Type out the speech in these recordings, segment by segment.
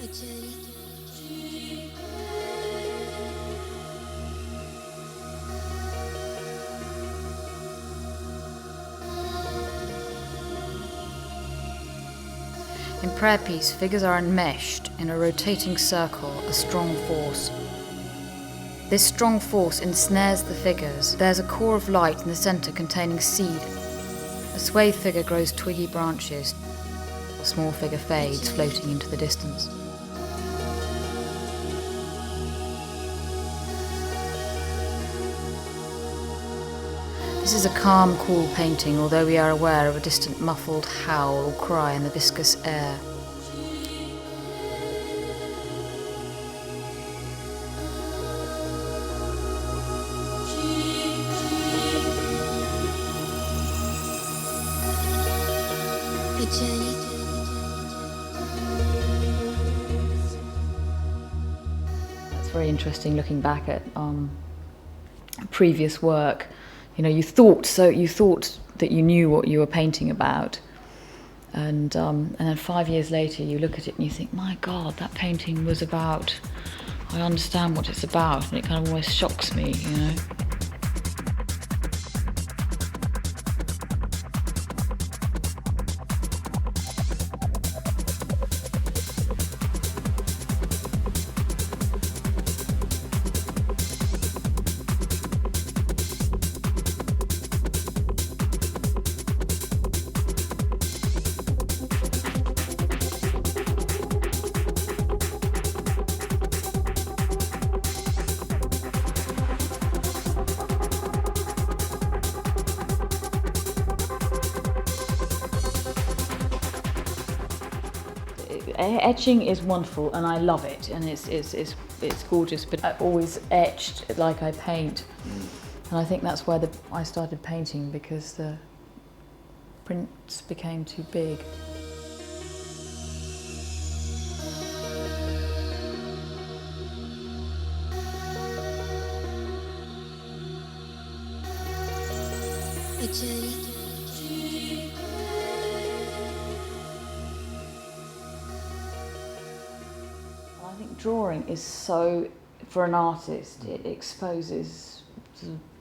In prayer piece, figures are enmeshed in a rotating circle, a strong force. This strong force ensnares the figures. There's a core of light in the centre containing seed. A swathed figure grows twiggy branches. A small figure fades, floating into the distance. This is a calm, cool painting, although we are aware of a distant muffled howl or cry in the viscous air. It's very interesting looking back at previous work. You know, you thought that you knew what you were painting about, and then 5 years later you look at it and you think, my God, that painting was about, I understand what it's about, and it kind of almost shocks me, you know. Etching is wonderful and I love it, and it's gorgeous, but I always etched like I paint. And I think that's why I started painting, because the prints became too big. I think drawing is so, for an artist, it exposes,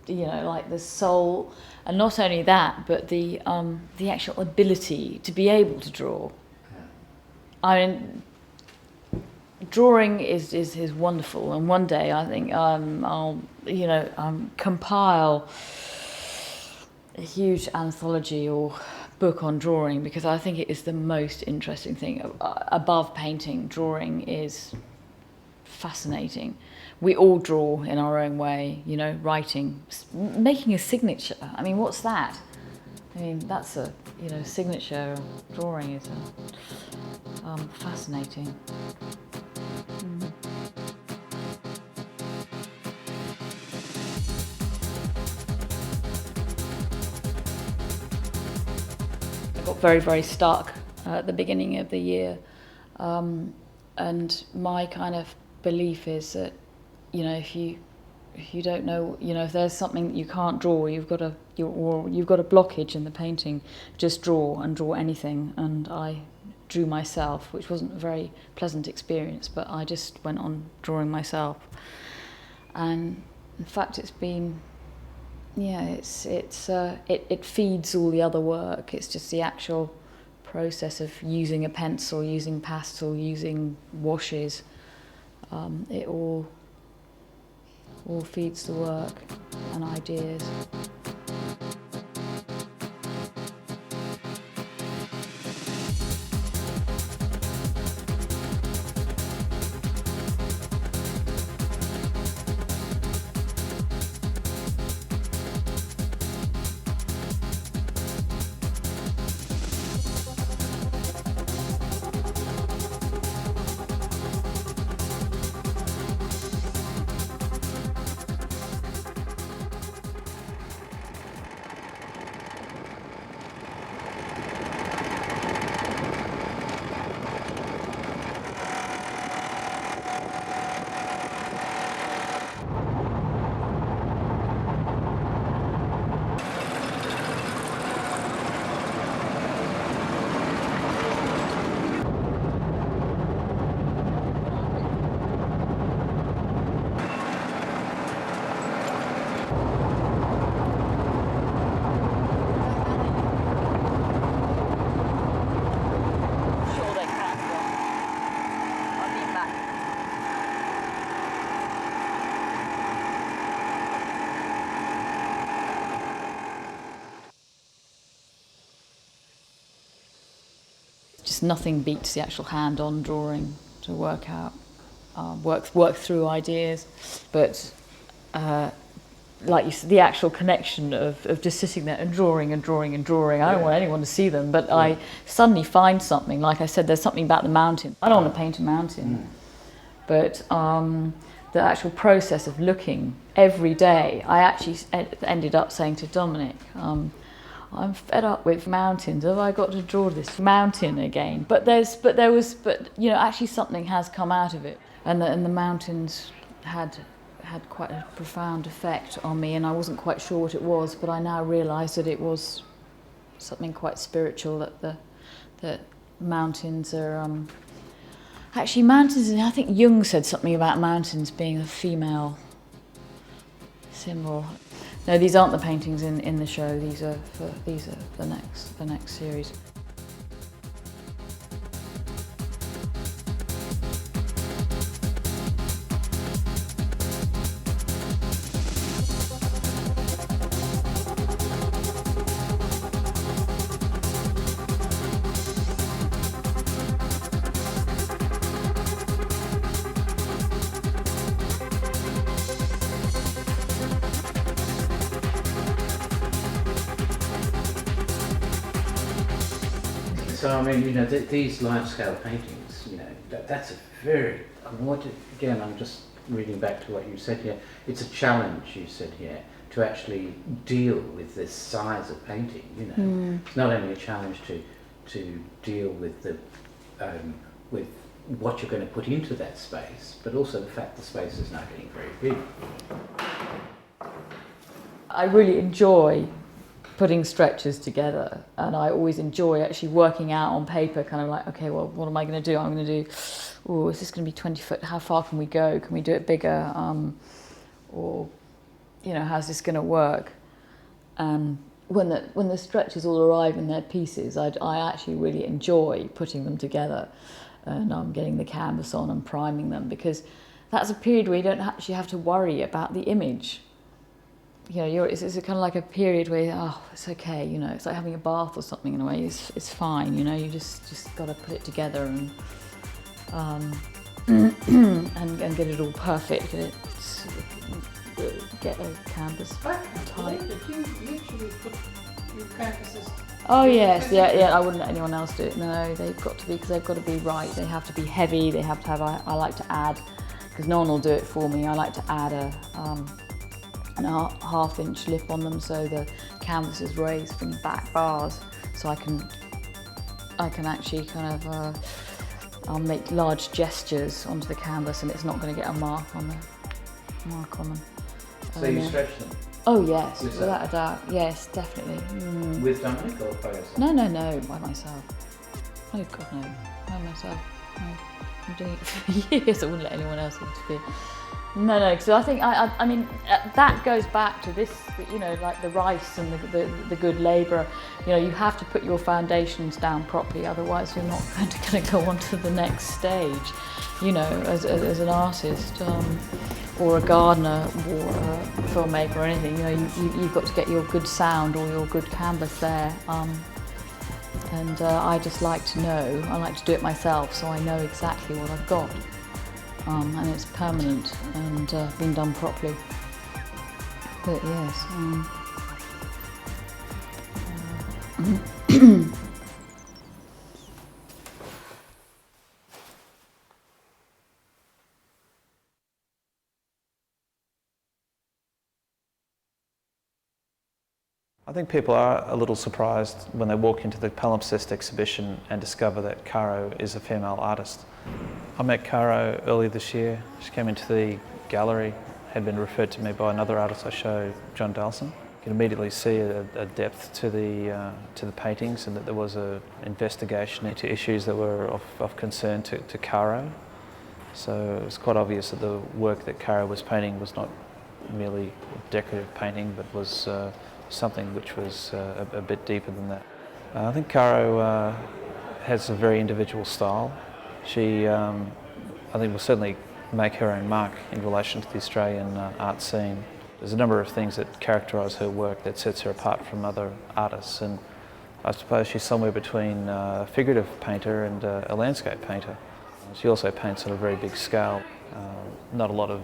you know, like the soul, and not only that, but the actual ability to be able to draw. I mean, drawing is wonderful, and one day I think I'll, you know, compile a huge anthology or book on drawing, because I think it is the most interesting thing. Above painting, drawing is fascinating. We all draw in our own way, you know, writing, making a signature. I mean, what's that? I mean, that's a, you know, signature. Drawing is fascinating. Got very, very stuck at the beginning of the year, and my kind of belief is that, you know, if you don't know, you know, if there's something that you can't draw, you've got a blockage in the painting, just draw anything. And I drew myself, which wasn't a very pleasant experience, but I just went on drawing myself. And in fact, it's been, yeah, it feeds all the other work. It's just the actual process of using a pencil, using pastel, using washes. It all feeds the work and ideas. just nothing beats the actual hand-on drawing to work out, work through ideas. But like you said, the actual connection of just sitting there and drawing and drawing and drawing. I don't want anyone to see them, but I suddenly find something. Like I said, there's something about the mountain. I don't want to paint a mountain, but the actual process of looking every day, I actually ended up saying to Dominic, I'm fed up with mountains. Have I got to draw this mountain again? But you know, actually something has come out of it, and the mountains had quite a profound effect on me, and I wasn't quite sure what it was, but I now realise that it was something quite spiritual. That mountains are actually mountains. And I think Jung said something about mountains being a female symbol. No, these aren't the paintings in the show. These are the next series. So I mean, you know, these large-scale paintings, you know, that's a very. I mean, again, I'm just reading back to what you said here. It's a challenge, you said here, to actually deal with this size of painting. You know, it's not only a challenge to deal with the with what you're going to put into that space, but also the fact the space is now getting very big. I really enjoy putting stretches together, and I always enjoy actually working out on paper, kind of like, okay, well, what am I going to do? I'm going to do, oh, is this going to be 20 foot? How far can we go? Can we do it bigger? Or, you know, how's this going to work? And when the stretches all arrive in their pieces, I actually really enjoy putting them together, and getting the canvas on and priming them, because that's a period where you don't actually have to worry about the image. You know, it's kind of like a period where, oh, it's okay, you know, it's like having a bath or something in a way. It's fine, you know, you just got to put it together and and get it all perfect. Get a canvas tight. Did you literally put your canvases? Oh yes, yeah. I wouldn't let anyone else do it. No, they've got to be, because they've got to be right. They have to be heavy. They have to have. I like to add, because no one will do it for me. I like to add a half-inch lip on them, so the canvas is raised from the back bars, so I can actually kind of I'll make large gestures onto the canvas, and it's not going to get a mark on them. So you stretch them? Oh yes, without a doubt. Yes, definitely. With Dominic or by yourself? No, by myself. Oh God, no, by myself. No. I'm doing it for years. I wouldn't let anyone else interfere. No, so I think, I mean, that goes back to this, you know, like the rice and the good labour. You know, you have to put your foundations down properly, otherwise you're not going to go on to the next stage, you know, as an artist, or a gardener, or a filmmaker, or anything. You know, you've got to get your good sound or your good canvas there. And I just like to know, I like to do it myself, so I know exactly what I've got. And it's permanent and been done properly. But yes. I think people are a little surprised when they walk into the palimpsest exhibition and discover that Caro is a female artist. I met Caro earlier this year. She came into the gallery, had been referred to me by another artist I show, John Dalson. You can immediately see a depth to the paintings, and that there was an investigation into issues that were of concern to Caro. So it was quite obvious that the work that Caro was painting was not merely decorative painting, but was something which was a bit deeper than that. I think Caro has a very individual style. She, I think, will certainly make her own mark in relation to the Australian art scene. There's a number of things that characterise her work that sets her apart from other artists, and I suppose she's somewhere between a figurative painter and a landscape painter. She also paints on a very big scale. Not a lot of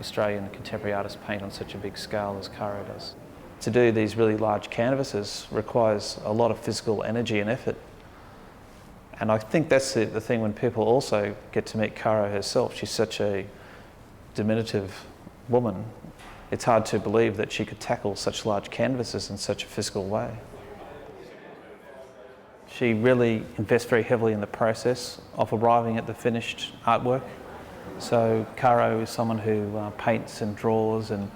Australian contemporary artists paint on such a big scale as Caro does. To do these really large canvases requires a lot of physical energy and effort. And I think that's the thing when people also get to meet Caro herself. She's such a diminutive woman. It's hard to believe that she could tackle such large canvases in such a physical way. She really invests very heavily in the process of arriving at the finished artwork. So Caro is someone who paints and draws, and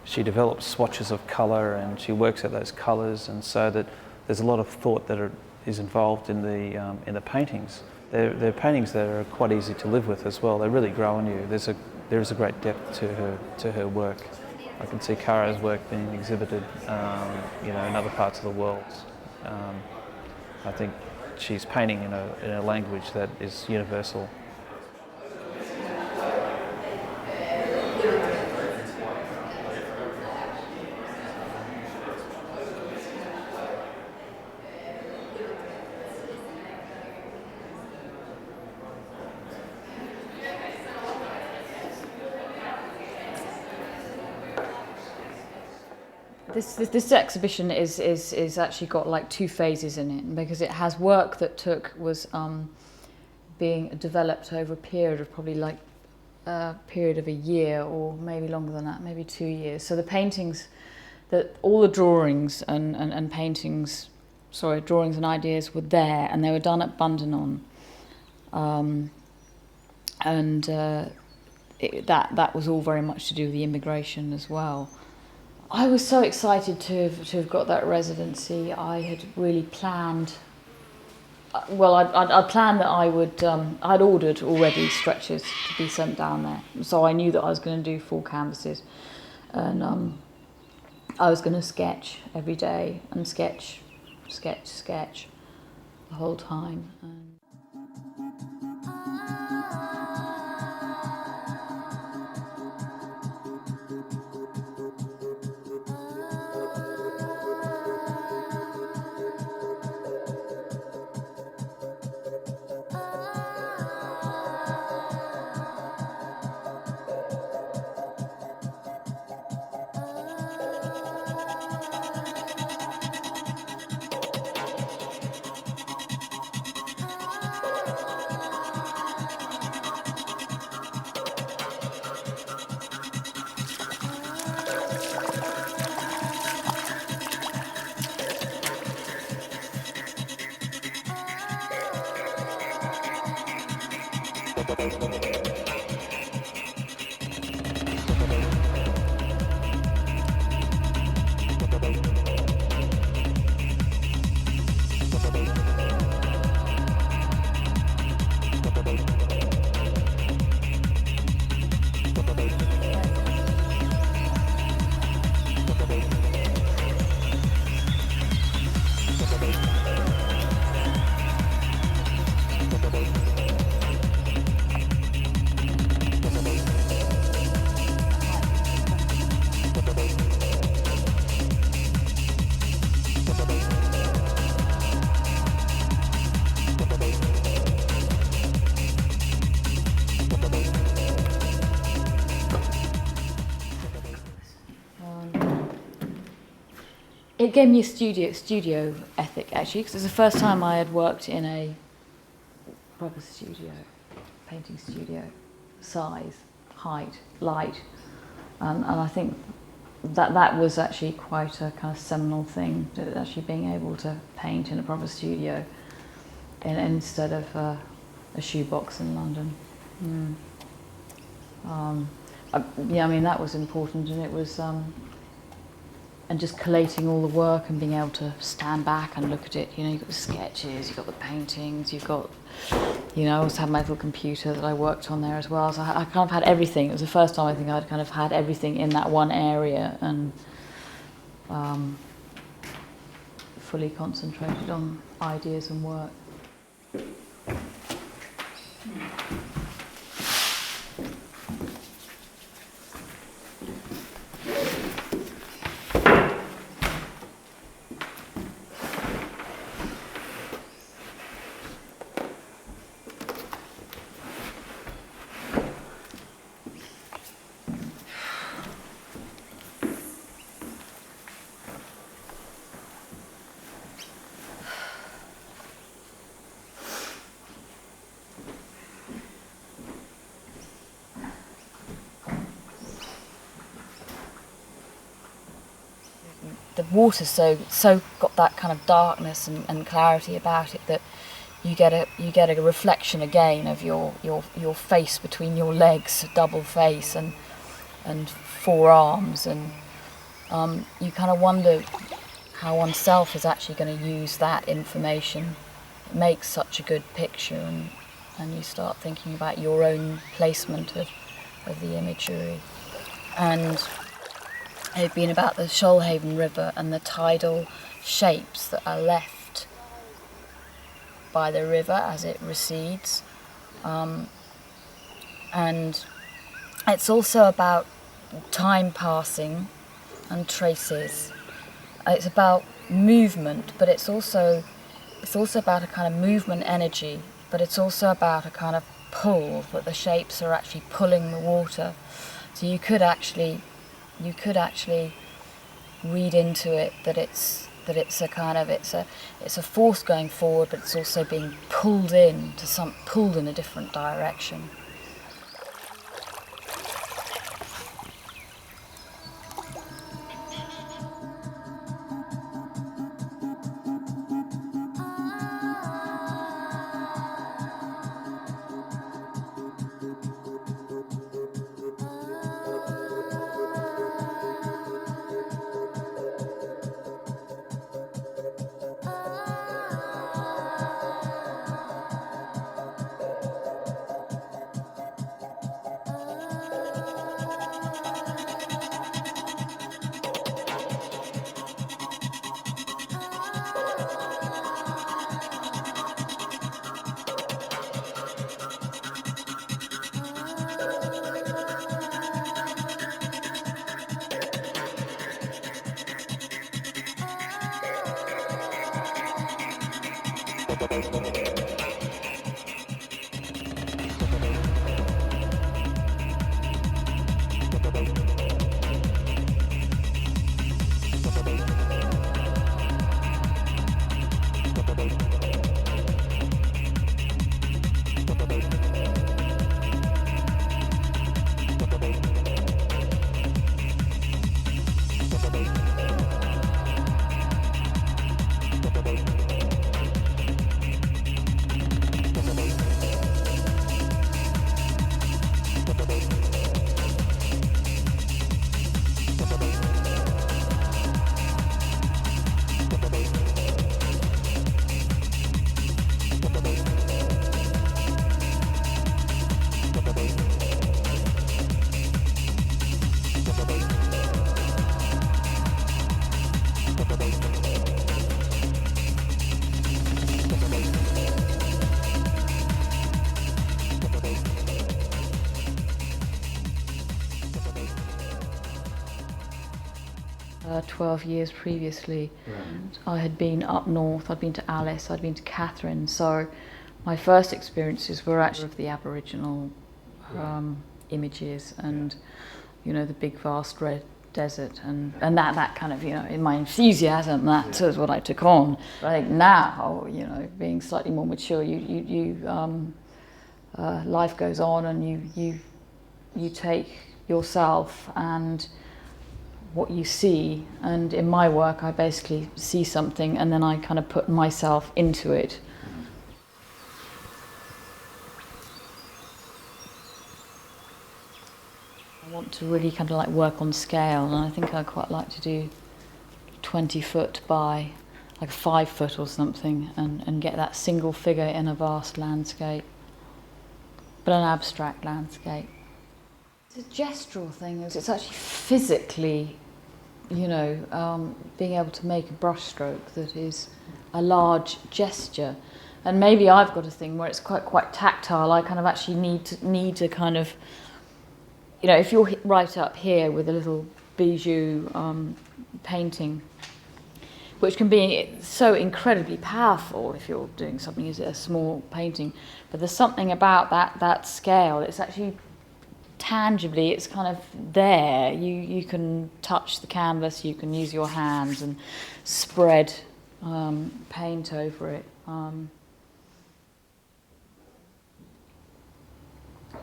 she develops swatches of colour and she works out those colours, and so that there's a lot of thought that is involved in the paintings. They're paintings that are quite easy to live with as well. They really grow on you. There is a great depth to her work. I can see Caro's work being exhibited, in other parts of the world. I think she's painting in a language that is universal. This exhibition is actually got like two phases in it, because it has work that was being developed over a period of probably like a period of a year, or maybe longer than that, maybe 2 years. So the paintings, all the drawings and paintings, drawings and ideas were there, and they were done at Bundanon, that was all very much to do with the immigration as well. I was so excited to have got that residency. I had really planned. Well, I'd planned that I would. I'd ordered already stretchers to be sent down there, so I knew that I was going to do 4 canvases, and I was going to sketch every day and sketch the whole time. It gave me a studio ethic, actually, because it was the first time I had worked in a proper studio, painting studio, size, height, light, and I think that was actually quite a kind of seminal thing, actually being able to paint in a proper studio instead of a shoebox in London. That was important, and it was. And just collating all the work and being able to stand back and look at it. You've got the sketches, you've got the paintings, you've got, I also had my little computer that I worked on there as well. So I kind of had everything. It was the first time I think I'd kind of had everything in that one area, and fully concentrated on ideas and work. the water's so got that kind of darkness and clarity about it that you get a reflection again of your face between your legs, double face and forearms, and you kind of wonder how oneself is actually going to use that information. It makes such a good picture, and you start thinking about your own placement of the imagery. And it had been about the Shoalhaven River and the tidal shapes that are left by the river as it recedes. And it's also about time passing and traces. It's about movement, but it's also about a kind of movement energy, but it's also about a kind of pull, that the shapes are actually pulling the water. So you could actually read into it that it's a force going forward, but it's also being pulled in a different direction. Right. 12 years previously, Right. I had been up north. I'd been to Alice, I'd been to Catherine, so my first experiences were actually of the Aboriginal images and, you know, the big vast red desert and that kind of, you know, in my enthusiasm, that was what I took on. But I think now, you know, being slightly more mature, life goes on, and you take yourself and what you see, and in my work I basically see something and then I kind of put myself into it. I want to really kind of like work on scale, and I think I quite like to do 20 foot by like 5 foot or something, and get that single figure in a vast landscape, but an abstract landscape. It's a gestural thing. It's actually physically, you know, being able to make a brushstroke that is a large gesture. And maybe I've got a thing where it's quite tactile. I kind of actually need to kind of, you know, if you're right up here with a little bijou painting, which can be so incredibly powerful if you're doing something as a small painting, but there's something about that scale. It's actually tangibly, it's kind of there. You can touch the canvas, you can use your hands and spread paint over it.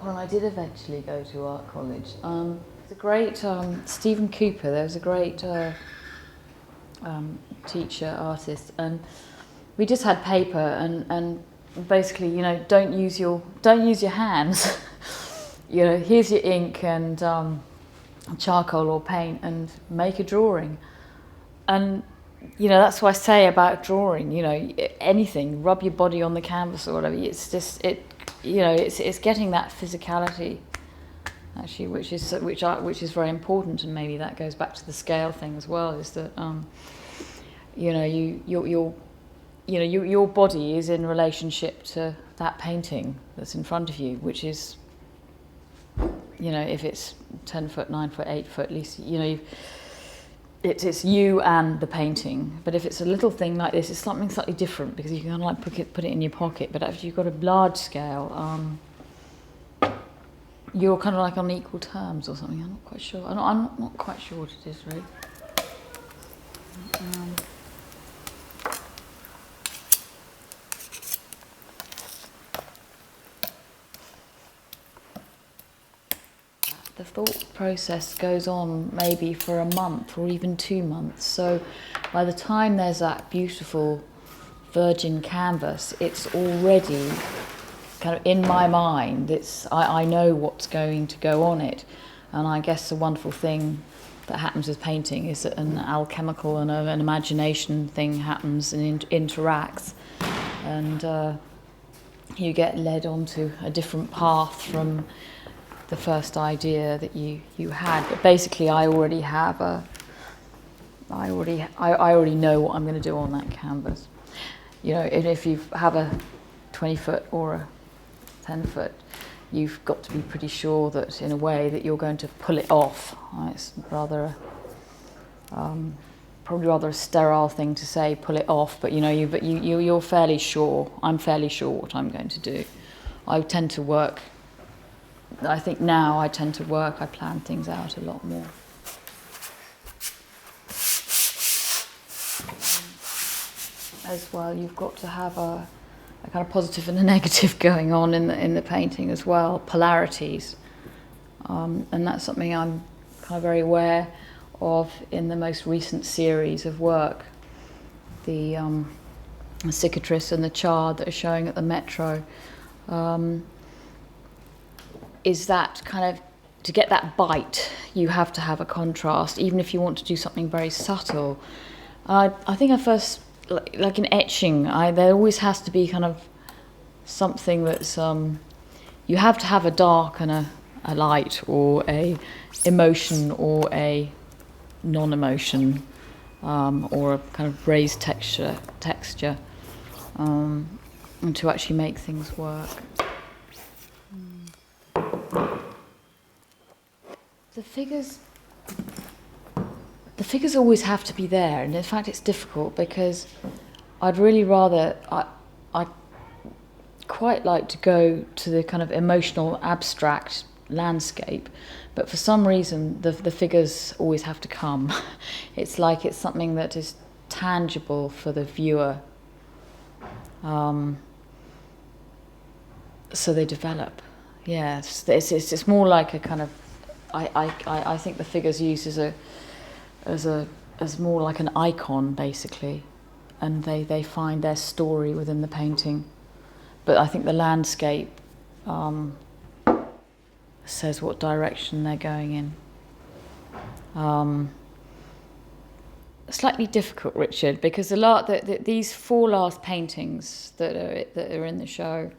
Well, I did eventually go to art college. There's a great Stephen Cooper. There was a great teacher, artist, and we just had paper and basically, you know, don't use your hands. You know, here's your ink and charcoal or paint, and make a drawing. And you know, that's what I say about drawing. You know, anything, rub your body on the canvas or whatever. It's just you know, it's getting that physicality, actually, which is very important, and maybe that goes back to the scale thing as well. Is that you know, your body is in relationship to that painting that's in front of you, which is, you know, if it's 10 foot, 9 foot, 8 foot, at least, you know, it's you and the painting. But if it's a little thing like this, it's something slightly different, because you can kind of like put it in your pocket. But if you've got a large scale, you're kind of like on equal terms or something. I'm not quite sure. I'm not quite sure what it is, really. The thought process goes on maybe for a month or even 2 months. So by the time there's that beautiful virgin canvas, it's already kind of in my mind. I know what's going to go on it. And I guess the wonderful thing that happens with painting is that an alchemical and an imagination thing happens and interacts. And you get led onto a different path from the first idea that you had. But basically, I already know what I'm going to do on that canvas. You know, and if you have a 20 foot or a 10 foot, you've got to be pretty sure that, in a way, that you're going to pull it off. It's rather probably rather a sterile thing to say, pull it off. But you know, you're fairly sure. I'm fairly sure what I'm going to do. I tend to work. I think now I plan things out a lot more. As well, you've got to have a kind of positive and a negative going on in the painting as well, polarities. And that's something I'm kind of very aware of in the most recent series of work. The cicatrice and the chard that are showing at the Metro. Is that kind of, to get that bite, you have to have a contrast, even if you want to do something very subtle. I think I first, like in etching, there always has to be kind of something that's, you have to have a dark and a light, or a emotion or a non-emotion, or a kind of raised texture, and to actually make things work. The figures always have to be there, and in fact it's difficult, because I'd really rather, I quite like to go to the kind of emotional abstract landscape, but for some reason the figures always have to come. It's like it's something that is tangible for the viewer, so they develop. Yeah, it's more like a kind of, I think the figure's used as more like an icon, basically, and they find their story within the painting. But I think the landscape says what direction they're going in. Slightly difficult, Richard, because these 4 last paintings that are in the show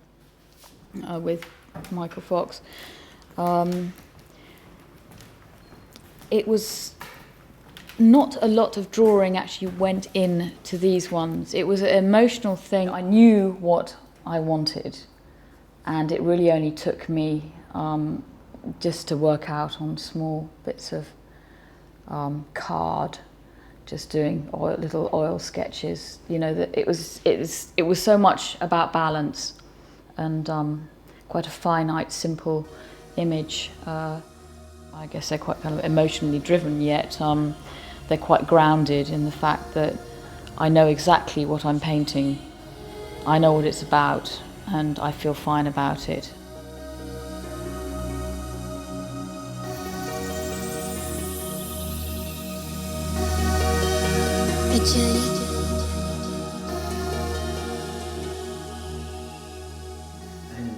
with Michael Fox, it was not a lot of drawing actually went into these ones. It was an emotional thing. I knew what I wanted, and it really only took me just to work out on small bits of card, just doing little oil sketches. You know, that it was so much about balance and quite a finite, simple image. I guess they're quite kind of emotionally driven, yet they're quite grounded in the fact that I know exactly what I'm painting, I know what it's about, and I feel fine about it. a journey. And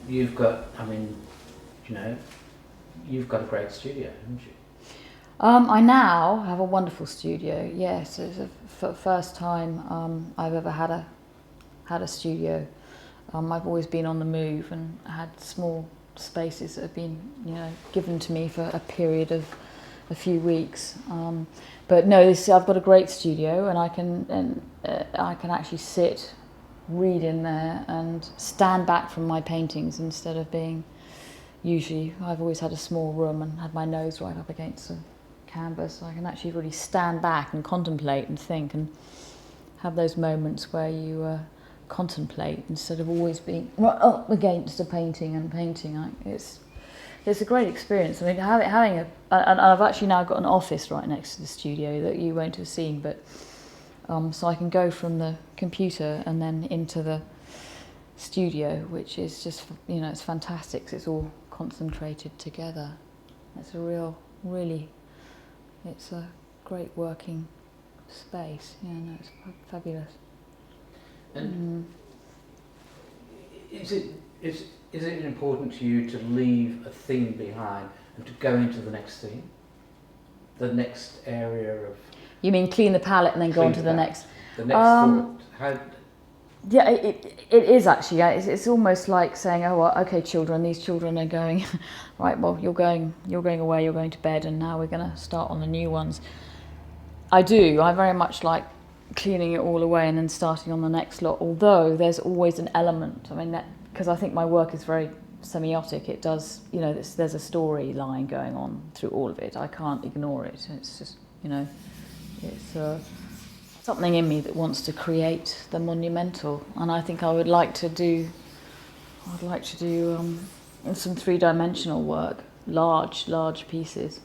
you've got, I mean, you know, you've got a great studio, haven't you? I now have a wonderful studio. Yes, it's the first time I've ever had a studio. I've always been on the move and had small spaces that have been, you know, given to me for a period of a few weeks. But no, I've got a great studio, and I can actually sit, read in there, and stand back from my paintings instead of being. Usually, I've always had a small room and had my nose right up against the canvas, so I can actually really stand back and contemplate and think and have those moments where you contemplate instead of always being right up against a painting and painting. It's a great experience. I mean, having and I've actually now got an office right next to the studio that you won't have seen, but so I can go from the computer and then into the studio, which is just, you know, it's fantastic. It's all concentrated together. It's a it's a great working space. Yeah, no, it's fabulous. And is it important to you to leave a theme behind and to go into the next theme, the next area of? You mean clean the palette and then go on to the next? The next thought. How? Yeah, it is actually. Yeah, it's almost like saying, oh, well, okay, children, these children are going, right, well, you're going away, you're going to bed, and now we're going to start on the new ones. I very much like cleaning it all away and then starting on the next lot, although there's always an element, I mean, that because I think my work is very semiotic, it does, you know, there's a storyline going on through all of it. I can't ignore it. It's just, you know, it's something in me that wants to create the monumental, and I think I would like to do some three-dimensional work, large pieces.